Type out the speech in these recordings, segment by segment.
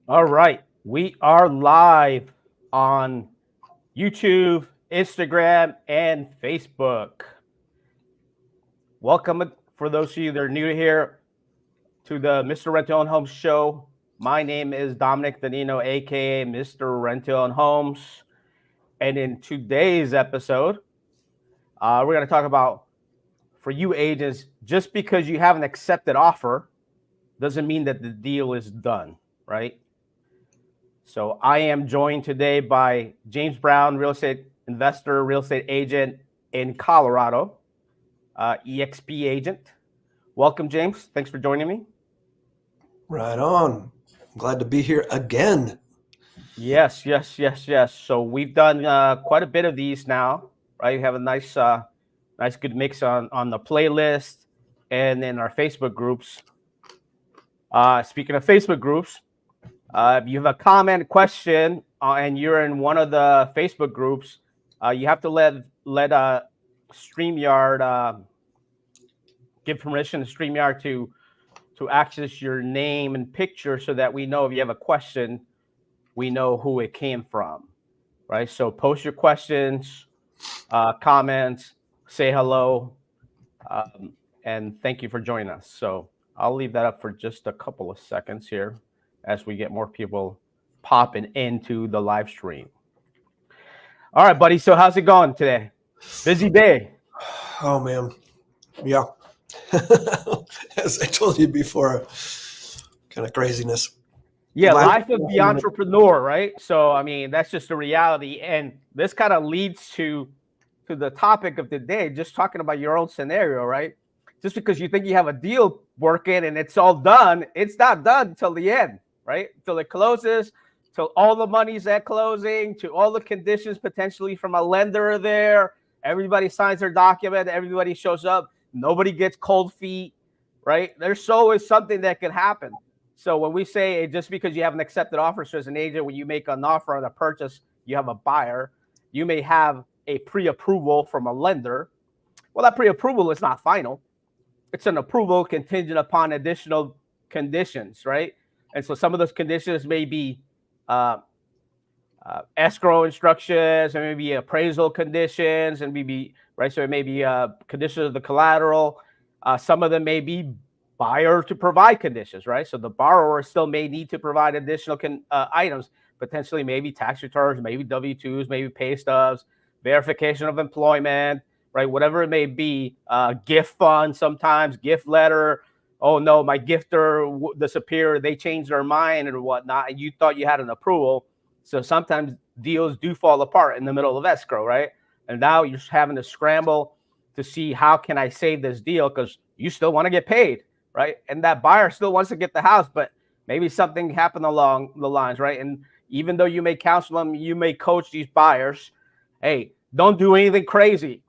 All right. We are live on YouTube, Instagram, and Facebook. Welcome for those of you that are new to here to the Mr. Rental and Homes show. My name is Dominic Danino, aka Mr. Rental and Homes. And in today's episode, we're going to talk about for you agents, just because you have an accepted offer doesn't mean that the deal is done, right? So I am joined today by James Brown, real estate investor, real estate agent in Colorado, EXP agent. Welcome, James. Thanks for joining me. Right on. I'm glad to be here again. Yes. So we've done quite a bit of these now, right? We have a nice good mix on the playlist and in our Facebook groups. Speaking of Facebook groups, if you have a comment, question, and you're in one of the Facebook groups, you have to let StreamYard give permission to StreamYard to access your name and picture, so that we know if you have a question, we know who it came from, right? So post your questions, comments, say hello, and thank you for joining us. So I'll leave that up for just a couple of seconds here as we get more people popping into the live stream. All right, buddy. So how's it going today? Busy day. Oh, man. Yeah. As I told you before, kind of craziness. Yeah, life of the entrepreneur, right? So, I mean, that's just a reality. And this kind of leads to the topic of the day, just talking about your own scenario, right? Just because you think you have a deal working and it's all done, it's not done until the end, right? Until it closes, till all the money's at closing, to all the conditions potentially from a lender are there. Everybody signs their document, everybody shows up, nobody gets cold feet, right? There's always something that could happen. So when we say just because you have an accepted offer, so as an agent, when you make an offer on a purchase, you have a buyer, you may have a pre-approval from a lender. Well, that pre-approval is not final. It's an approval contingent upon additional conditions, right? And so some of those conditions may be escrow instructions, and maybe appraisal conditions, and maybe, right? So it may be conditions of the collateral. Some of them may be buyer to provide conditions, right? So the borrower still may need to provide additional items, potentially maybe tax returns, maybe W-2s, maybe pay stubs, verification of employment, right? Whatever it may be, gift fund, sometimes gift letter. Oh no, my gifter disappeared, they changed their mind or whatnot, and you thought you had an approval. So sometimes deals do fall apart in the middle of escrow, right? And now you're having to scramble to see how can I save this deal, because you still want to get paid, right? And that buyer still wants to get the house, but maybe something happened along the lines, right? And even though you may counsel them, you may coach these buyers, hey, don't do anything crazy.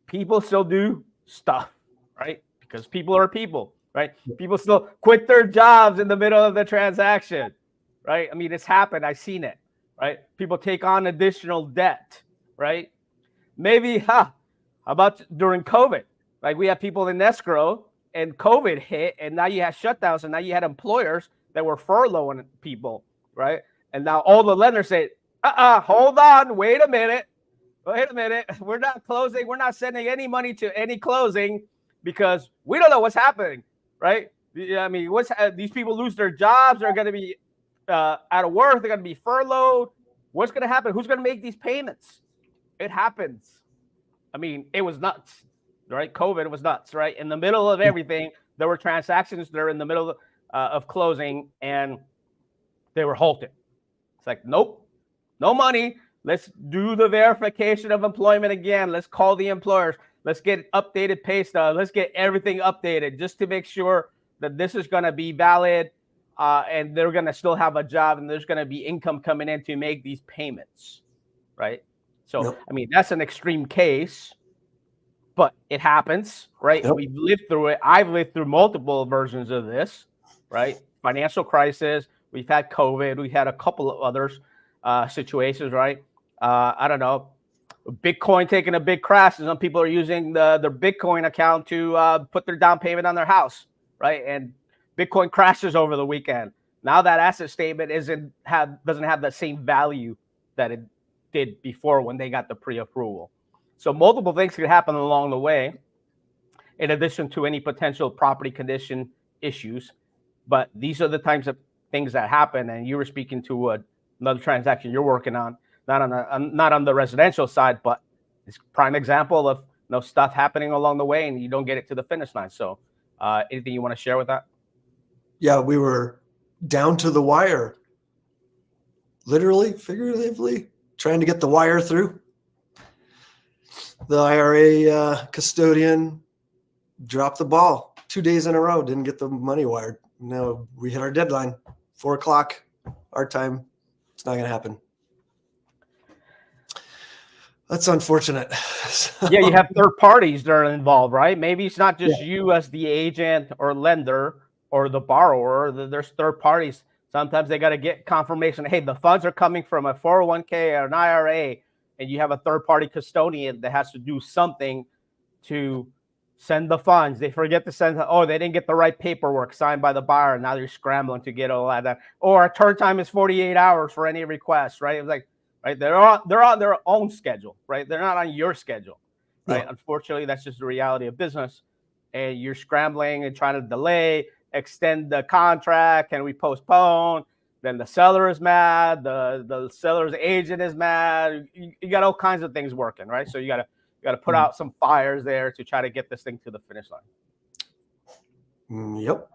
People still do stuff, right? Because people are people, right? People still quit their jobs in the middle of the transaction, right? I mean, it's happened. I've seen it, right? People take on additional debt, right? Maybe, how about during COVID? Like, we have people in escrow and COVID hit, and now you have shutdowns, and now you had employers that were furloughing people, right? And now all the lenders say, hold on, wait a minute. We're not closing. We're not sending any money to any closing because we don't know what's happening, right? I mean, these people lose their jobs. They're going to be out of work. They're going to be furloughed. What's going to happen? Who's going to make these payments? It happens. I mean, it was nuts, right? COVID was nuts, right? In the middle of everything, there were transactions that are in the middle of closing, and they were halted. It's like, nope, no money. Let's do the verification of employment again. Let's call the employers. Let's get updated pay stubs. Let's get everything updated just to make sure that this is going to be valid, and they're going to still have a job, and there's going to be income coming in to make these payments, right? So, yep. I mean, that's an extreme case, but it happens, right? Yep. We've lived through it. I've lived through multiple versions of this, right? Financial crisis. We've had COVID. We've had a couple of others situations, right? I don't know, Bitcoin taking a big crash, and some people are using their Bitcoin account to put their down payment on their house, right? And Bitcoin crashes over the weekend. Now that asset statement doesn't have that same value that it did before when they got the pre-approval. So multiple things could happen along the way, in addition to any potential property condition issues. But these are the types of things that happen. And you were speaking to another transaction you're working on, not on the residential side, but it's a prime example of stuff happening along the way, and you don't get it to the finish line. So anything you want to share with that? Yeah, we were down to the wire, literally, figuratively, trying to get the wire through. The IRA custodian dropped the ball 2 days in a row, didn't get the money wired. No, we hit our deadline, 4:00 our time. It's not going to happen. That's unfortunate. Yeah, you have third parties that are involved, right? Maybe it's not just you as the agent or lender or the borrower. There's third parties. Sometimes they got to get confirmation. Hey, the funds are coming from a 401k or an IRA, and you have a third party custodian that has to do something to send the funds. They forget to send. Oh, they didn't get the right paperwork signed by the buyer, and now they're scrambling to get all that. Or a turn time is 48 hours for any request, right? It's like, right, they're on their own schedule, right? They're not on your schedule, right? Yeah. Unfortunately, that's just the reality of business, and you're scrambling and trying to delay, extend the contract. Can we postpone? Then the seller is mad. The seller's agent is mad. You got all kinds of things working, right? So you got to put out some fires there to try to get this thing to the finish line. Yep.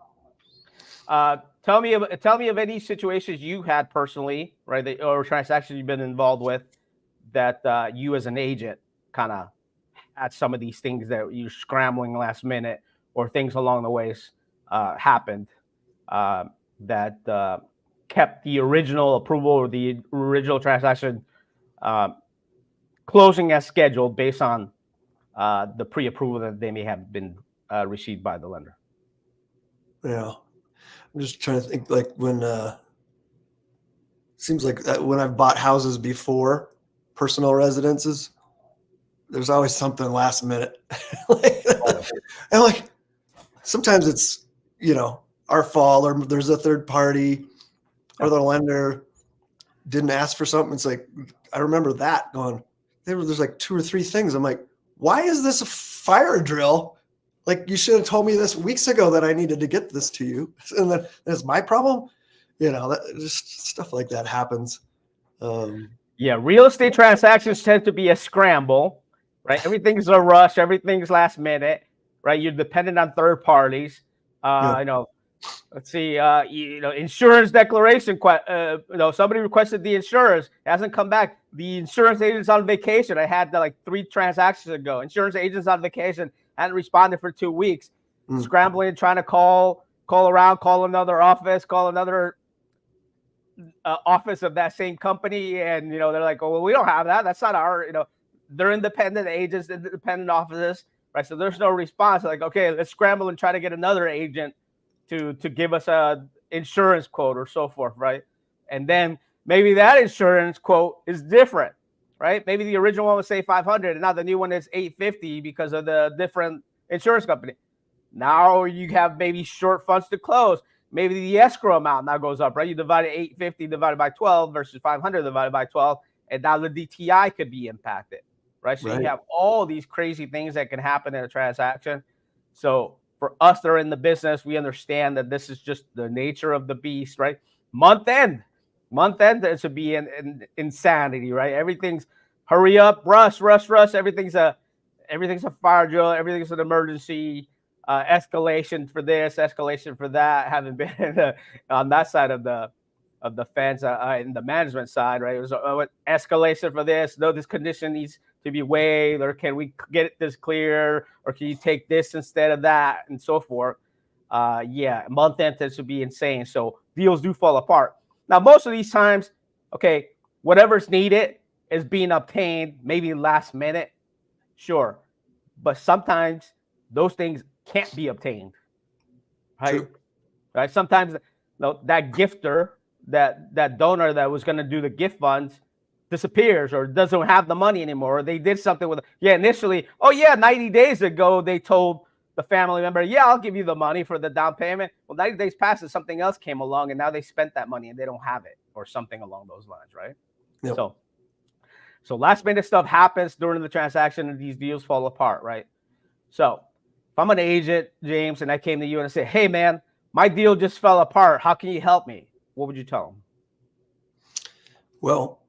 Tell me of any situations you had personally, right, or transactions you've been involved with that you as an agent kind of had some of these things that you're scrambling last minute, or things along the ways happened that kept the original approval or the original transaction closing as scheduled based on the pre-approval that they may have been received by the lender. Yeah. I'm just trying to think, like when seems like that when I've bought houses before, personal residences, there's always something last minute. And like sometimes it's, our fault, or there's a third party, or the lender didn't ask for something. It's like, I remember that going, there's like 2 or 3 things. I'm like, why is this a fire drill? Like, you should have told me this weeks ago that I needed to get this to you. And then it's my problem. Just stuff like that happens. Yeah. Real estate transactions tend to be a scramble, right? Everything's a rush. Everything's last minute, right? You're dependent on third parties. Let's see, insurance declaration. Somebody requested the insurance, it hasn't come back. The insurance agent's on vacation. I had that like 3 transactions ago. Insurance agent's on vacation, hadn't responded for 2 weeks. Scrambling, trying to call around, call another office, call another office of that same company, and they're like, oh, well, we don't have that. That's not our. They're independent agents, independent offices, right? So there's no response. Like, okay, let's scramble and try to get another agent to give us a insurance quote or so forth, right? And then maybe that insurance quote is different, right? Maybe the original one was say 500, and now the new one is 850 because of the different insurance company. Now you have maybe short funds to close. Maybe the escrow amount now goes up, right? You divide 850 divided by 12 versus 500 divided by 12, and now the DTI could be impacted, right? So you have all these crazy things that can happen in a transaction. So for us that are in the business, we understand that this is just the nature of the beast, right? Month end, there should be an insanity, right? Everything's hurry up, rush. Everything's a fire drill. Everything's an emergency. Escalation for this, escalation for that. Haven't been on that side of the fence in the management side, right? It was escalation for this. No, this condition needs to be waived, or can we get this clear, or can you take this instead of that, and so forth. Month end tends to be insane. So deals do fall apart. Now, most of these times, okay, whatever's needed is being obtained, maybe last minute, sure, but sometimes those things can't be obtained, right? True. Right. Sometimes that gifter, that donor that was going to do the gift funds disappears, or doesn't have the money anymore. Or they did something with initially. 90 days ago they told the family member, yeah, I'll give you the money for the down payment. Well, 90 days passes, something else came along, and now they spent that money and they don't have it, or something along those lines, right? Yep. So last minute stuff happens during the transaction, and these deals fall apart, right? So if I'm an agent, James, and I came to you and I say, hey, man, my deal just fell apart. How can you help me? What would you tell them? Well,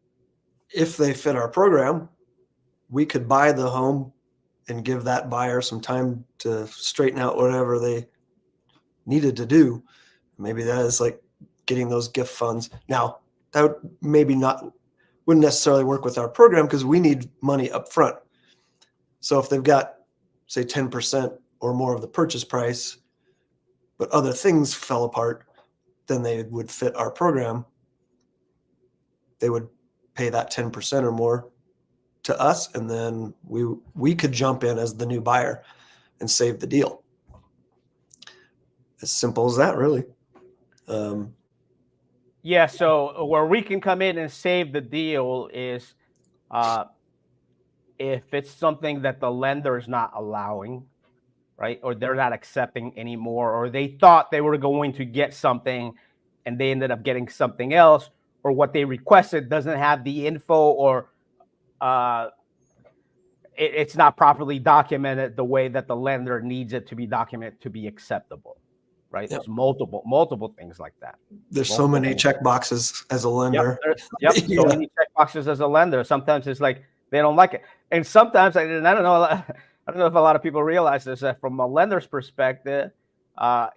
if they fit our program, we could buy the home and give that buyer some time to straighten out whatever they needed to do. Maybe that is like getting those gift funds. Now, that wouldn't necessarily work with our program because we need money up front. So if they've got, say, 10% or more of the purchase price, but other things fell apart, then they would fit our program. They would pay that 10% or more to us, and then we could jump in as the new buyer and save the deal. As simple as that, really. Yeah, so where we can come in and save the deal is if it's something that the lender is not allowing, right? Or they're not accepting anymore, or they thought they were going to get something and they ended up getting something else, or what they requested doesn't have the info, or it's not properly documented the way that the lender needs it to be documented to be acceptable, right? Yep. There's multiple things like that. There's so many check boxes as a lender. Yep. Yeah. So many check boxes as a lender. Sometimes it's like they don't like it, and sometimes I don't know. I don't know if a lot of people realize this. That from a lender's perspective, an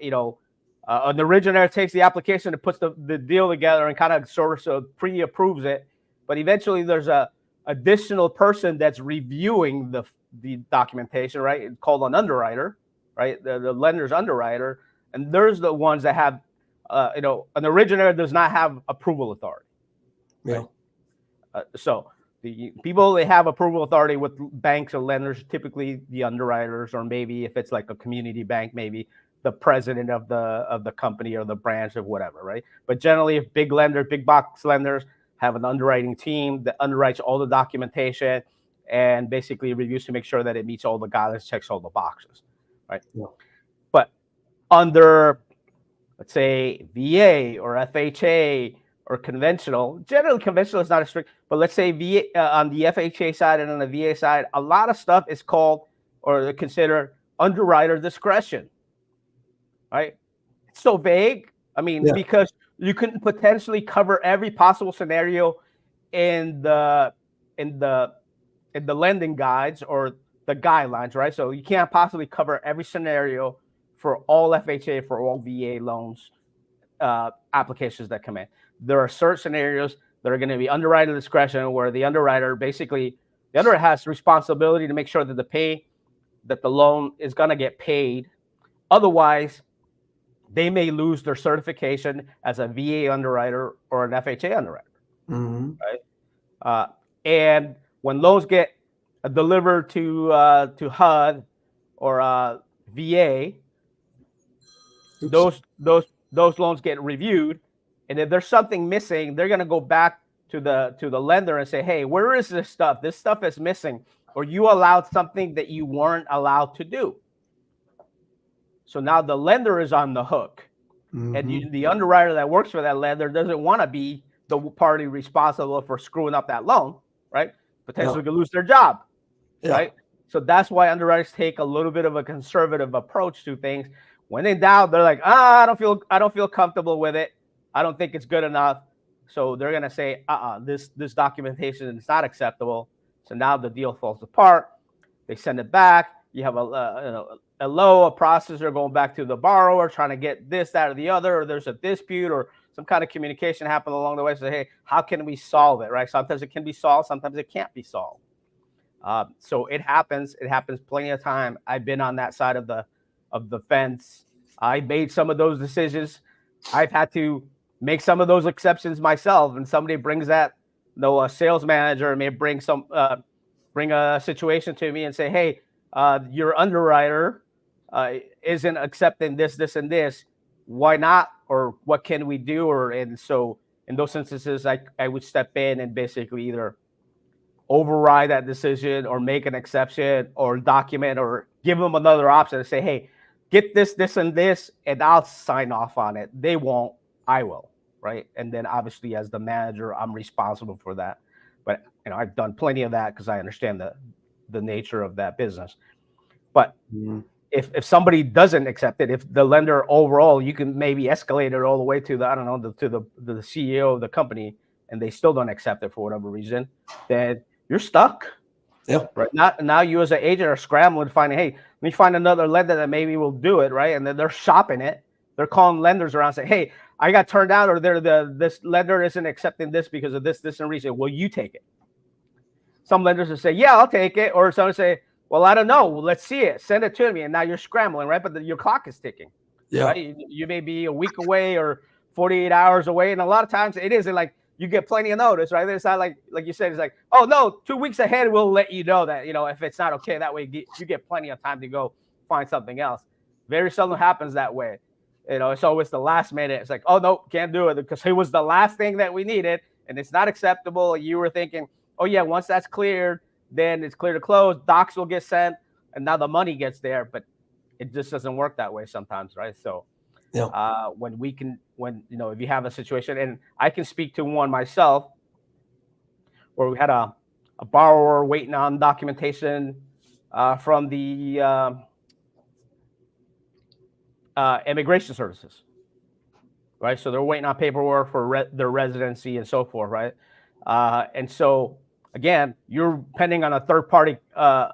originator takes the application and puts the deal together and kind of sort of pre-approves it, but eventually there's a additional person that's reviewing the documentation, right? It's called an underwriter, right? The lender's underwriter, and there's the ones that have, an originator does not have approval authority. Yeah. Right? So the people they have approval authority with banks or lenders, typically the underwriters, or maybe if it's like a community bank, maybe the president of the company or the branch of whatever, right? But generally, if big box lenders have an underwriting team that underwrites all the documentation and basically reviews to make sure that it meets all the guidelines, checks all the boxes, right? Yeah. But under, let's say, VA or FHA or conventional, generally conventional is not as strict, but let's say VA on the FHA side and on the VA side, a lot of stuff is called or considered underwriter discretion, right? It's so vague. I mean, because you couldn't potentially cover every possible scenario in the lending guides or the guidelines, right? So you can't possibly cover every scenario for all FHA, for all VA loans applications that come in. There are certain scenarios that are going to be underwriter discretion, where the underwriter has responsibility to make sure that the loan is going to get paid. Otherwise, they may lose their certification as a VA underwriter or an FHA underwriter, right? And when loans get delivered to HUD or VA, those loans get reviewed, and if there's something missing, they're going to go back to the lender and say, "Hey, where is this stuff? This stuff is missing, or you allowed something that you weren't allowed to do." So now the lender is on the hook, and the underwriter that works for that lender doesn't want to be the party responsible for screwing up that loan, right? Potentially could lose their job, right? So that's why underwriters take a little bit of a conservative approach to things. When in doubt, they're like, I don't feel comfortable with it. I don't think it's good enough. So they're gonna say, this documentation is not acceptable. So now the deal falls apart. They send it back. You have a processor going back to the borrower, trying to get this, that, or the other, or there's a dispute or some kind of communication happened along the way. So, hey, how can we solve it, right? Sometimes it can be solved. Sometimes it can't be solved. So it happens. It happens plenty of time. I've been on that side of the fence. I made some of those decisions. I've had to make some of those exceptions myself. And somebody brings that, a sales manager may bring a situation to me and say, hey, your underwriter isn't accepting this, and this. Why not? Or what can we do? And so in those instances, I would step in and basically either override that decision or make an exception or document or give them another option and say, hey, get this, this, and this, and I'll sign off on it. They won't, I will, right? And then obviously as the manager, I'm responsible for that. But I've done plenty of that because I understand the nature of that business. But if somebody doesn't accept it, if the lender overall, you can maybe escalate it all the way to the CEO of the company, and they still don't accept it for whatever reason, then you're stuck. Yeah. Right. Now you as an agent are scrambling to find, hey, let me find another lender that maybe will do it, right? And then they're shopping it. They're calling lenders around saying, hey, I got turned down, or this lender isn't accepting this because of this and reason. Will you take it? Some lenders will say, yeah, I'll take it. Or some say, well, I don't know. Let's see it. Send it to me. And now you're scrambling, right? But your clock is ticking. Yeah. Right? You may be a week away or 48 hours away. And a lot of times it isn't like you get plenty of notice, right? It's not like you said, it's like, oh, no, 2 weeks ahead, we'll let you know that, if it's not okay. That way you get plenty of time to go find something else. Very seldom happens that way. It's always the last minute. It's like, oh, no, can't do it because it was the last thing that we needed and it's not acceptable. You were thinking, oh, yeah, once that's cleared, then it's clear to close. Docs will get sent and now the money gets there. But it just doesn't work that way sometimes, right? So yeah. If you have a situation, and I can speak to one myself where we had a borrower waiting on documentation from the immigration services, right? So they're waiting on paperwork for their residency and so forth, right? And so again, you're depending on a third party, a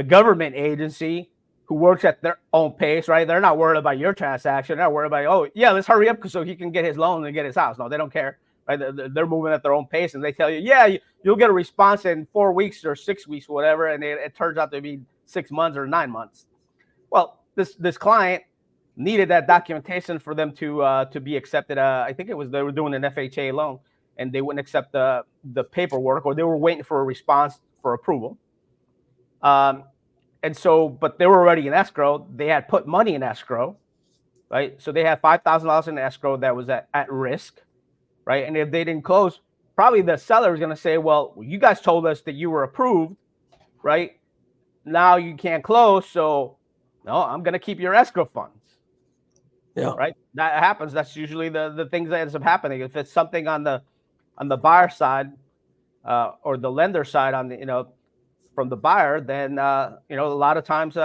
government agency who works at their own pace, right? They're not worried about your transaction. They're not worried about, oh, yeah, let's hurry up so he can get his loan and get his house. No, they don't care, right? They're moving at their own pace, and they tell you, yeah, you'll get a response in 4 weeks or 6 weeks, whatever, and it turns out to be 6 months or 9 months. Well, this client needed that documentation for them to be accepted. I think they were doing an FHA loan, and they wouldn't accept the paperwork, or they were waiting for a response for approval. And so, but they were already in escrow. They had put money in escrow, right? So they had $5,000 in escrow that was at risk, right? And if they didn't close, probably the seller is going to say, well, you guys told us that you were approved, right? Now you can't close, so no, I'm going to keep your escrow funds. Yeah. Right. That happens. That's usually the things that ends up happening. If it's something on the buyer side or the lender side on the, from the buyer, then, a lot of times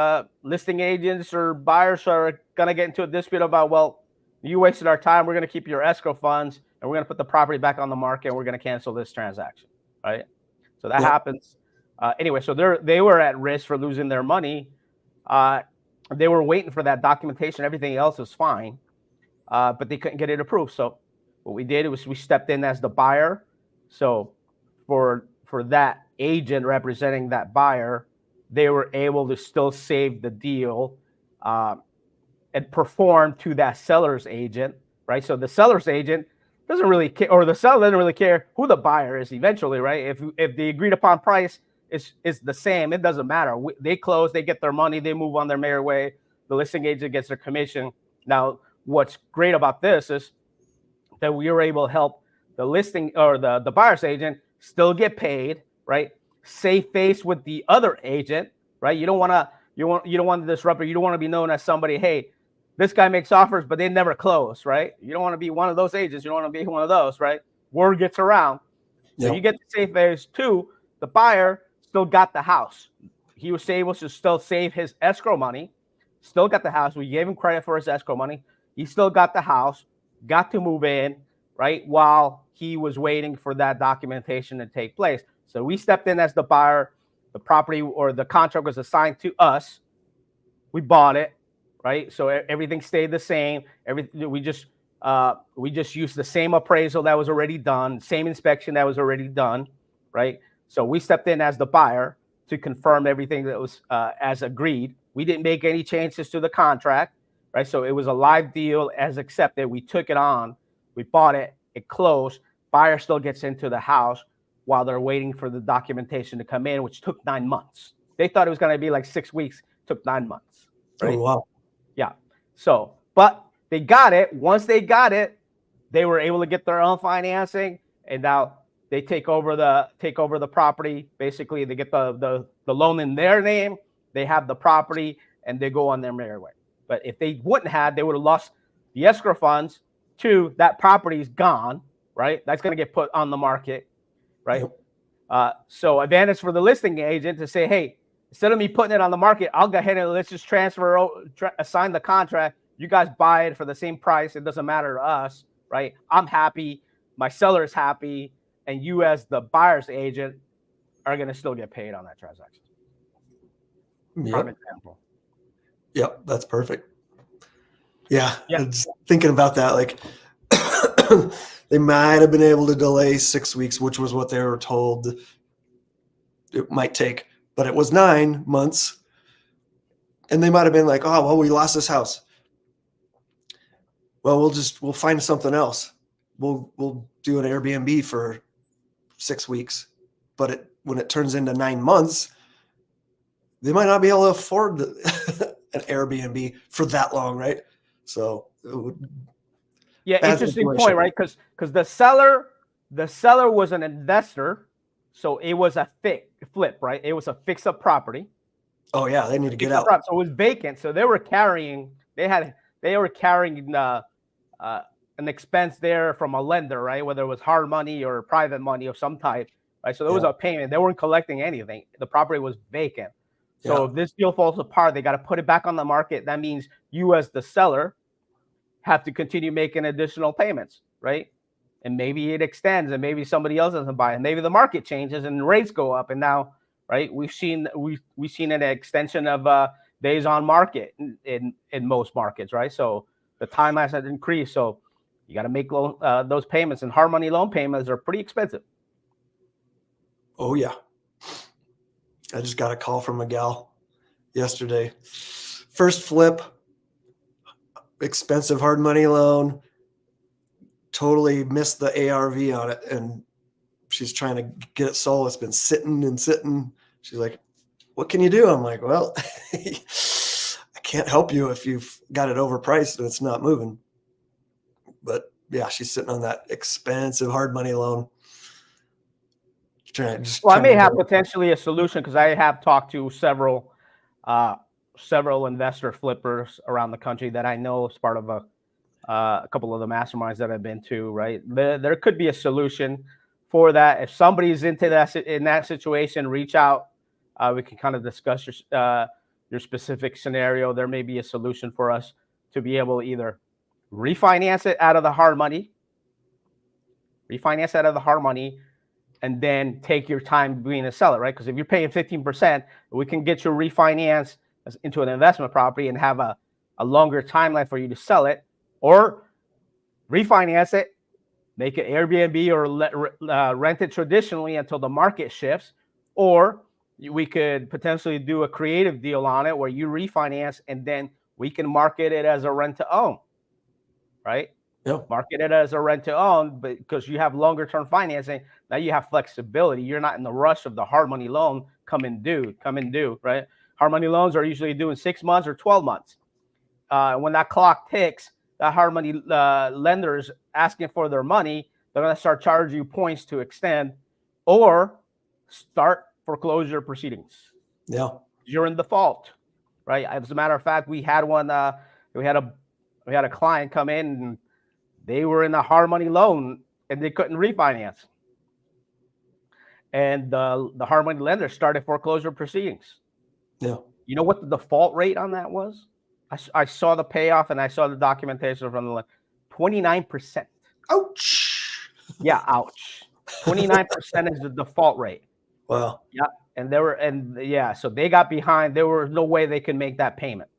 listing agents or buyers are going to get into a dispute about, well, you wasted our time. We're going to keep your escrow funds and we're going to put the property back on the market. And we're going to cancel this transaction. Right. So that happens. Anyway, so they were at risk for losing their money. They were waiting for that documentation. Everything else was fine, but they couldn't get it approved. So what we did was we stepped in as the buyer. So for that agent representing that buyer, they were able to still save the deal and perform to that seller's agent, right? So the seller's agent doesn't really care, or the seller doesn't really care who the buyer is eventually, right? If the agreed upon price is the same, it doesn't matter. They close, they get their money, they move on their merry way. The listing agent gets their commission. Now, what's great about this is that we were able to help the listing or the buyer's agent still get paid, right? Save face with the other agent, right? You don't want to disrupt, or you don't want to be known as somebody, hey, this guy makes offers, but they never close, right? You don't want to be one of those agents. You don't want to be one of those, right? Word gets around. So you get to save face too. The buyer still got the house. He was able to still save his escrow money, still got the house. We gave him credit for his escrow money. He still got the house, got to move in, right, while he was waiting for that documentation to take place. So we stepped in as the buyer. The property or the contract was assigned to us. We bought it, right? So everything stayed the same. We just used the same appraisal that was already done, same inspection that was already done, right? So we stepped in as the buyer to confirm everything that was as agreed. We didn't make any changes to the contract, right? So it was a live deal as accepted. We took it on. We bought it. It closed. Buyer still gets into the house while they're waiting for the documentation to come in, which took 9 months. They thought it was going to be like 6 weeks. Took 9 months. Right? Oh, wow. Yeah. So, but they got it. Once they got it, they were able to get their own financing, and now They take over the property. Basically, they get the loan in their name. They have the property, and they go on their merry way. But if they wouldn't have, they would have lost the escrow funds. 2, that property's gone, right? That's going to get put on the market, right? Yep. So advantage for the listing agent to say, hey, instead of me putting it on the market, I'll go ahead and let's just assign the contract. You guys buy it for the same price. It doesn't matter to us, right? I'm happy. My seller's happy. And you as the buyer's agent are going to still get paid on that transaction. Prime example. Yep, that's perfect. Yeah. Just thinking about that, like they might have been able to delay 6 weeks, which was what they were told it might take, but it was 9 months. And they might have been like, oh, well, we lost this house. Well, we'll find something else. We'll do an Airbnb for 6 weeks. But when it turns into 9 months, they might not be able to afford an Airbnb for that long, right? So interesting point, right? Because the seller was an investor, so it was a flip, right? It was a fix-up property. Oh yeah, they need to get out. So it was vacant. So they were carrying an expense there from a lender, right? Whether it was hard money or private money of some type, right? So there was a payment. They weren't collecting anything. The property was vacant. So if this deal falls apart, they got to put it back on the market. That means you as the seller have to continue making additional payments, right? And maybe it extends and maybe somebody else doesn't buy it. Maybe the market changes and rates go up. And now, right, we've seen an extension of days on market in most markets, right? So the timeline has increased. So you got to make those payments, and hard money loan payments are pretty expensive. Oh yeah. I just got a call from a gal yesterday. First flip, expensive hard money loan, totally missed the ARV on it. And she's trying to get it sold. It's been sitting and sitting. She's like, what can you do? I'm like, well, I can't help you if you've got it overpriced and it's not moving. But yeah, she's sitting on that expensive hard money loan. I may have potentially a solution, because I have talked to several investor flippers around the country that I know as part of a couple of the masterminds that I've been to, right? There could be a solution for that. If somebody's in that situation, reach out. We can kind of discuss your specific scenario. There may be a solution for us to be able to either refinance it out of the hard money, and then take your time being a seller, right? Because if you're paying 15%, we can get you refinance into an investment property and have a longer timeline for you to sell it, or refinance it, make it Airbnb or rent it traditionally until the market shifts, or we could potentially do a creative deal on it where you refinance and then we can market it as a rent to own, right? Yep. Market it as a rent to own, but because you have longer term financing, now you have flexibility. You're not in the rush of the hard money loan come due, right? Hard money loans are usually due in 6 months or 12 months. When that clock ticks, that hard money lenders asking for their money, they're going to start charging you points to extend or start foreclosure proceedings. Yeah, you're in default, right? As a matter of fact, we had one. We had a client come in, and they were in a hard money loan and they couldn't refinance. And the hard money lender started foreclosure proceedings. Yeah. You know what the default rate on that was? I saw the payoff and I saw the documentation from the lender. 29%. Ouch. Yeah, ouch. 29% is the default rate. Wow. Yeah. So they got behind. There was no way they could make that payment.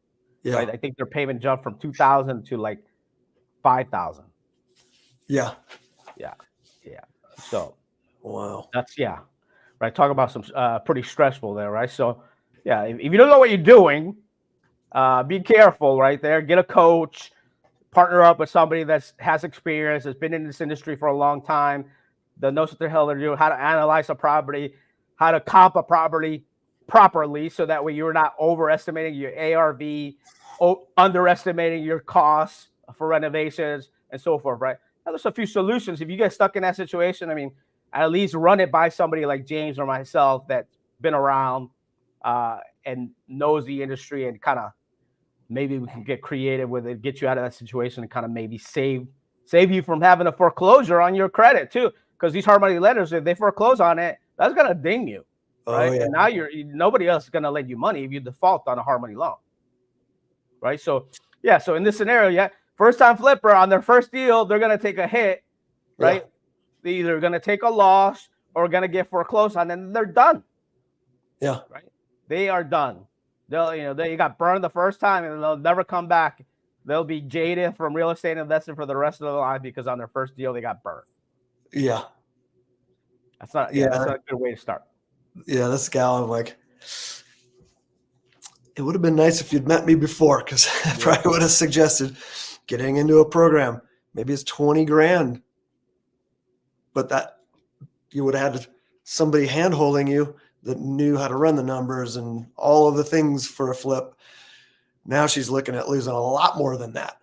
Yeah. Right? I think their payment jumped from $2,000 to like $5,000. Yeah. Yeah. So wow. That's right. Talk about some pretty stressful there, right? So if you don't know what you're doing, be careful right there. Get a coach, partner up with somebody that has experience, has been in this industry for a long time, that knows what the hell they're doing, how to analyze a property, how to comp a property properly, so that way you're not overestimating your ARV, underestimating your costs for renovations and so forth, right? Now, there's a few solutions. If you get stuck in that situation, I mean, at least run it by somebody like James or myself that's been around and knows the industry, and kind of maybe we can get creative with it, get you out of that situation, and kind of maybe save you from having a foreclosure on your credit too. Because these hard money lenders, if they foreclose on it, that's gonna ding you, right? Oh, yeah. And now nobody else is gonna lend you money if you default on a hard money loan, right? So yeah, so in this scenario, first time flipper on their first deal, they're gonna take a hit, right? Yeah. They're either gonna take a loss or gonna get foreclosed on, and they're done. Yeah. Right? They are done. They got burned the first time, and they'll never come back. They'll be jaded from real estate investing for the rest of their life because on their first deal they got burned. Yeah. That's not a good way to start. Yeah, this gal, I'm like, it would have been nice if you'd met me before, because I probably would have suggested getting into a program. Maybe it's 20 grand, but that you would have had somebody hand holding you that knew how to run the numbers and all of the things for a flip. Now she's looking at losing a lot more than that.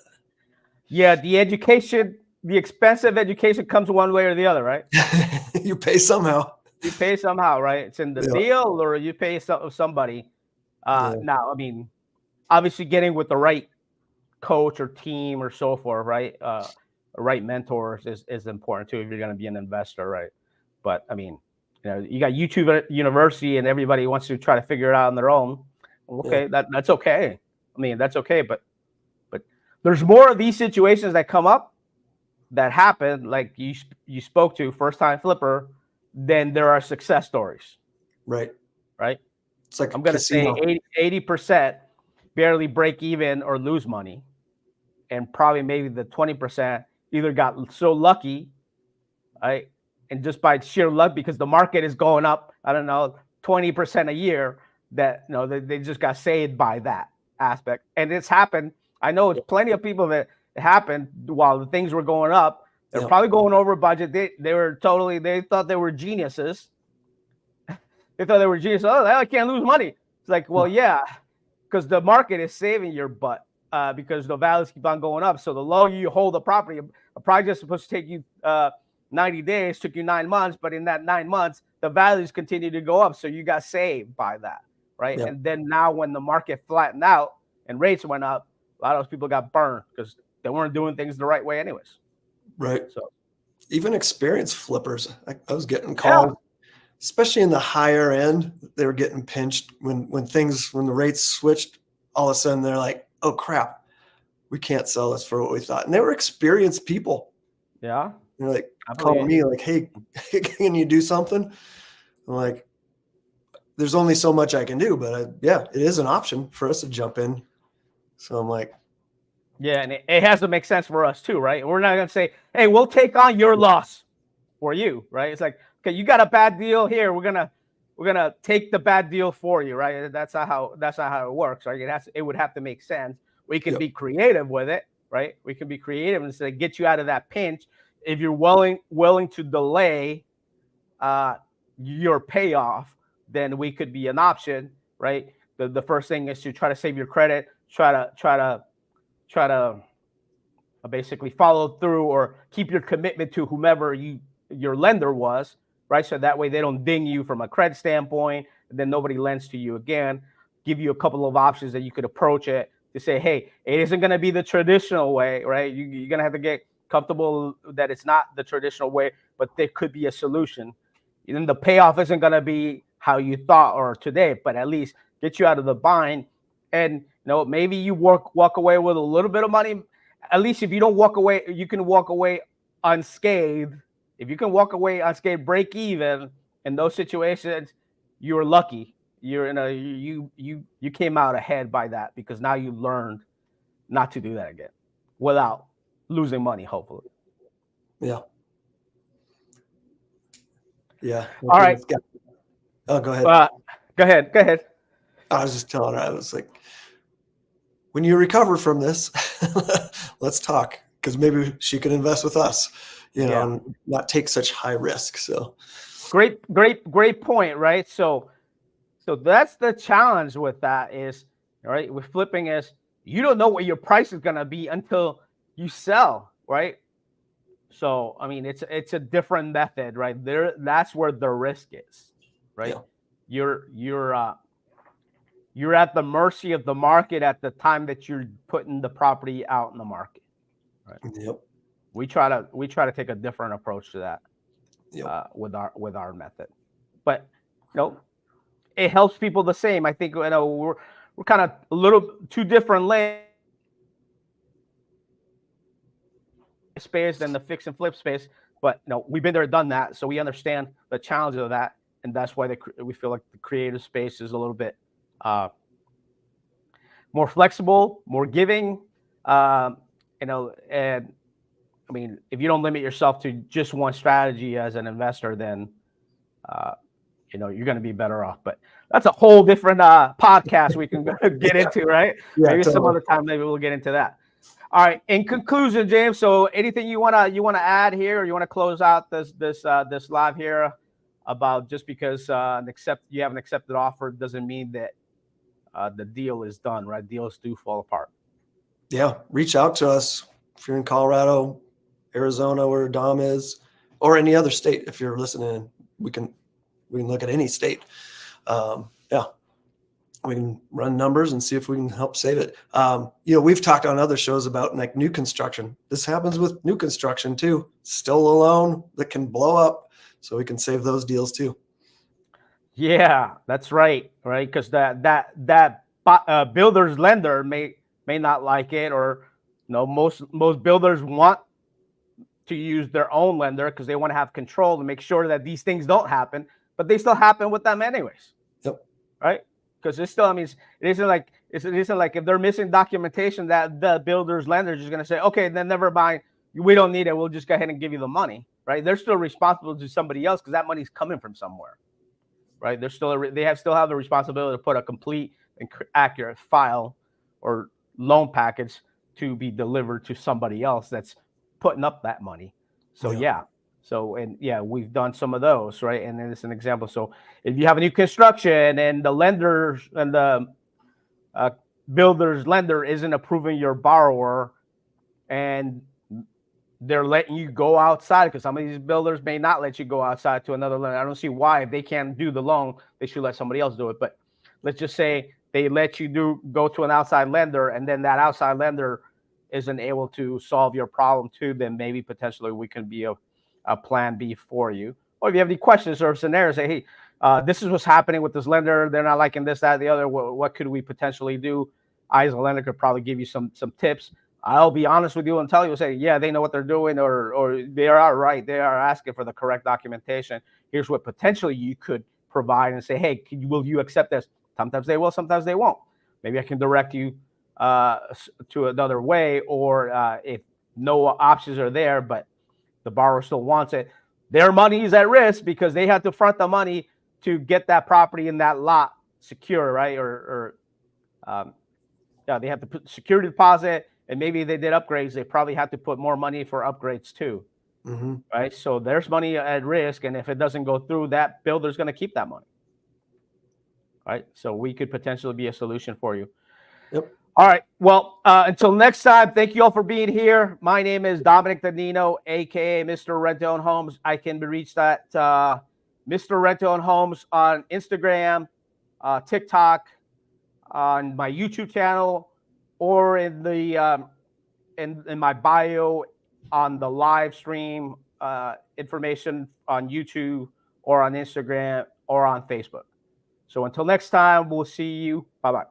Yeah, the expensive education comes one way or the other, right? You pay somehow. You pay somehow, right? It's in the deal, or you pay somebody. Now, I mean, obviously getting with the right coach or team or so forth, right? Right mentors is important too if you're going to be an investor, right? But I mean, you got YouTube University, and everybody wants to try to figure it out on their own. Okay, that's okay. I mean, that's okay, but there's more of these situations that come up that happen, like you spoke to, first time flipper, than there are success stories. Right. It's like I'm going to say 80% barely break even or lose money, and probably maybe the 20% either got so lucky, right? And just by sheer luck, because the market is going up, I don't know, 20% a year, that they just got saved by that aspect. And it's happened. I know it's plenty of people that it happened while the things were going up. They're probably going over budget. They thought they were geniuses. They thought they were geniuses. Oh, I can't lose money. It's like, well, yeah, because the market is saving your butt because the values keep on going up. So the longer you hold the property, a project is supposed to take you 90 days, took you 9 months, but in that 9 months, the values continue to go up. So you got saved by that, right? Yep. And then now when the market flattened out and rates went up, a lot of those people got burned because they weren't doing things the right way anyways. Right. So even experienced flippers, I was getting called, especially in the higher end, they were getting pinched when the rates switched. All of a sudden they're like, oh crap, we can't sell this for what we thought. And they were experienced people. Yeah. They're like calling me like, hey, can you do something? I'm like, there's only so much I can do, but it is an option for us to jump in. So I'm like, yeah, and it has to make sense for us too, right? We're not going to say, hey, we'll take on your loss for you, right? It's like, okay, you got a bad deal here. We're gonna take the bad deal for you, right? That's not how it works, right? It would have to make sense. We can be creative with it, right? We can be creative and say, get you out of that pinch. If you're willing to delay your payoff, then we could be an option, right? The first thing is to try to save your credit, try to basically follow through or keep your commitment to whomever your lender was, right? So that way they don't ding you from a credit standpoint, and then nobody lends to you again. Give you a couple of options that you could approach it to say, hey, it isn't going to be the traditional way, right? You're going to have to get comfortable that it's not the traditional way, but there could be a solution. And then the payoff isn't going to be how you thought or today, but at least get you out of the bind. And maybe you walk away with a little bit of money. At least if you don't walk away, you can walk away unscathed. If you can walk away unscathed, break even in those situations, you're lucky. You came out ahead by that because now you learned not to do that again without losing money, hopefully. Yeah. Yeah. All right. Oh, go ahead. Go ahead. I was just telling her, I was like, when you recover from this, let's talk, because maybe she can invest with us, and not take such high risk. So great point, right? So that's the challenge with that is, right, with flipping is you don't know what your price is going to be until you sell, right? So I mean, it's a different method, right? There, that's where the risk is, right? Yeah. You're at the mercy of the market at the time that you're putting the property out in the market, right? Yep. We try to take a different approach to that Yep. with our method, but it helps people the same. I think we're kind of a little two different lanes space than the fix and flip space, but we've been there, done that, so we understand the challenges of that, and that's why we feel like the creative space is a little bit more flexible, more giving, and I mean, if you don't limit yourself to just one strategy as an investor, then you're going to be better off. But that's a whole different podcast we can get into, right? Yeah, maybe totally. some other time, maybe we'll get into that. All right. In conclusion, James, so anything you wanna add here, or you want to close out this live here about just because you have an accepted offer doesn't mean that the deal is done, right? Deals do fall apart. Yeah, reach out to us if you're in Colorado, Arizona, where Dom is, or any other state. If you're listening, we can look at any state. Yeah, we can run numbers and see if we can help save it. We've talked on other shows about like new construction. This happens with new construction too. Still a loan that can blow up, so we can save those deals too. Yeah, that's right, because that builder's lender may not like it, or most builders want to use their own lender because they want to have control to make sure that these things don't happen, but they still happen with them anyways. Yep. Right? Because it isn't like if they're missing documentation that the builder's lender is just going to say, okay, then never mind, we don't need it, we'll just go ahead and give you the money, right? They're still responsible to somebody else because that money's coming from somewhere, right? They still have the responsibility to put a complete and accurate file or loan package to be delivered to somebody else that's putting up that money. So we've done some of those, right? And then it's an example. So if you have a new construction and the lenders and the builder's lender isn't approving your borrower, and they're letting you go outside, because some of these builders may not let you go outside to another lender. I don't see why, if they can't do the loan, they should let somebody else do it. But let's just say they let you go to an outside lender, and then that outside lender isn't able to solve your problem too, then maybe potentially we can be a plan B for you. Or if you have any questions or scenarios, say, hey, this is what's happening with this lender. They're not liking this, that, the other. What could we potentially do? I, as a lender, could probably give you some tips. I'll be honest with you and tell you, say, yeah, they know what they're doing, or they are right. They are asking for the correct documentation. Here's what potentially you could provide, and say, hey, will you accept this? Sometimes they will, sometimes they won't. Maybe I can direct you to another way, or if no options are there, but the borrower still wants it, their money is at risk because they have to front the money to get that property in that lot secure, right? They have to put security deposit, and maybe they did upgrades. They probably have to put more money for upgrades too, right? So there's money at risk, and if it doesn't go through, that builder's going to keep that money, right? So we could potentially be a solution for you. Yep. All right. Well, until next time, thank you all for being here. My name is Dominic Danino, aka Mr. Rent-to-Own Homes. I can be reached at Mr. Rent-to-Own Homes on Instagram, TikTok, on my YouTube channel, or in the in my bio on the live stream information on YouTube, or on Instagram, or on Facebook. So until next time, we'll see you. Bye-bye.